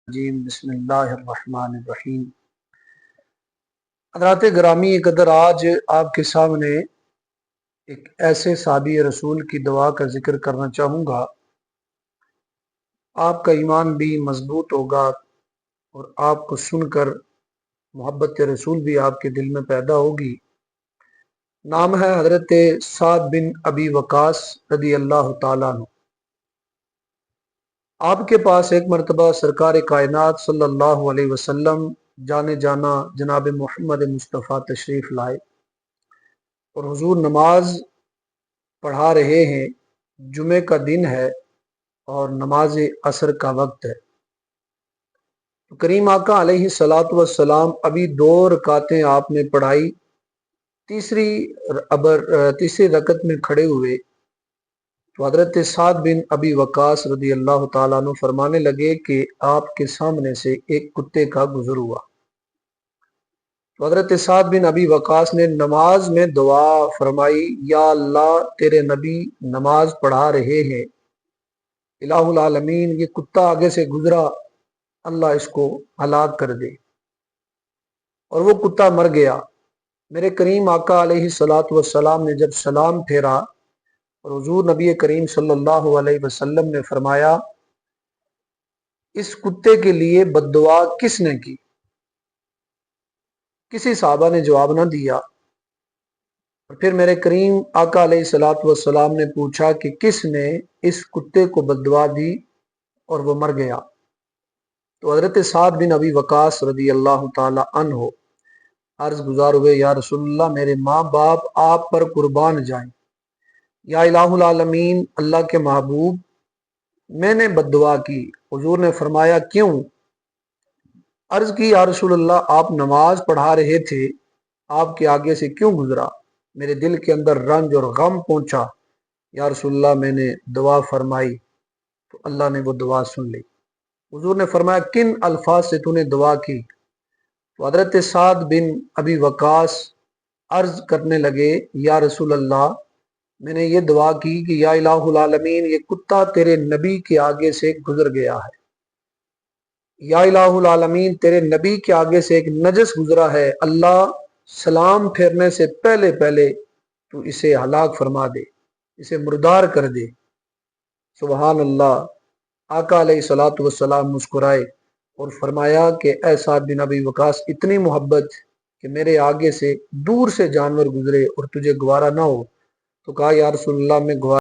جیم بسم اللہ الرحمن الرحیم۔ حضرات گرامی قدر، آج آپ کے سامنے ایک ایسے صحابی رسول کی دعا کا ذکر کرنا چاہوں گا۔ آپ کا ایمان بھی مضبوط ہوگا اور آپ کو سن کر محبت رسول بھی آپ کے دل میں پیدا ہوگی۔ نام ہے حضرت سعد بن ابی وقاص رضی اللہ تعالیٰ عنہ۔ آپ کے پاس ایک مرتبہ سرکار کائنات صلی اللہ علیہ وسلم جانے جانا جناب محمد مصطفیٰ تشریف لائے اور حضور نماز پڑھا رہے ہیں۔ جمعے کا دن ہے اور نماز عصر کا وقت ہے۔ تو کریم آقا علیہ الصلاۃ والسلام ابھی 2 رکعتیں آپ نے پڑھائی، تیسری رکعت میں کھڑے ہوئے تو حضرت سعد بن ابی وقاص رضی اللہ تعالیٰ عنہ فرمانے لگے کہ آپ کے سامنے سے ایک کتے کا گزر ہوا۔ تو حضرت سعد بن ابی وقاص نے نماز میں دعا فرمائی، یا اللہ تیرے نبی نماز پڑھا رہے ہیں، الہ العالمین یہ کتا آگے سے گزرا، اللہ اس کو ہلاک کر دے۔ اور وہ کتا مر گیا۔ میرے کریم آقا علیہ الصلاۃ والسلام نے جب سلام پھیرا اور حضور نبی کریم صلی اللہ علیہ وسلم نے فرمایا، اس کتے کے لیے بد دعا کس نے کی؟ کسی صحابہ نے جواب نہ دیا۔ اور پھر میرے کریم آقا علیہ الصلاۃ والسلام نے پوچھا کہ کس نے اس کتے کو بد دعا دی اور وہ مر گیا؟ تو حضرت سعد بن ابی وقاص رضی اللہ تعالی عنہ عرض گزار ہوئے، یا رسول اللہ میرے ماں باپ آپ پر قربان جائیں، یا الہ العالمین اللہ کے محبوب میں نے بد دعا کی۔ حضور نے فرمایا کیوں؟ عرض کی، یا رسول اللہ آپ نماز پڑھا رہے تھے، آپ کے آگے سے کیوں گزرا؟ میرے دل کے اندر رنج اور غم پہنچا، یا رسول اللہ میں نے دعا فرمائی تو اللہ نے وہ دعا سن لی۔ حضور نے فرمایا کن الفاظ سے تو نے دعا کی؟ تو حضرت سعد بن ابی وقاص عرض کرنے لگے، یا رسول اللہ میں نے یہ دعا کی کہ یا الہ العالمین یہ کتا تیرے نبی کے آگے سے گزر گیا ہے، یا الہ العالمین تیرے نبی کے آگے سے ایک نجس گزرا ہے، اللہ سلام پھیرنے سے پہلے پہلے تو اسے ہلاک فرما دے، اسے مردار کر دے۔ سبحان اللہ۔ آقا علیہ الصلاۃ والسلام مسکرائے اور فرمایا کہ اے سعد بن ابی وقاص اتنی محبت کہ میرے آگے سے دور سے جانور گزرے اور تجھے گوارا نہ ہو؟ تو کہا یا رسول اللہ میں گوارا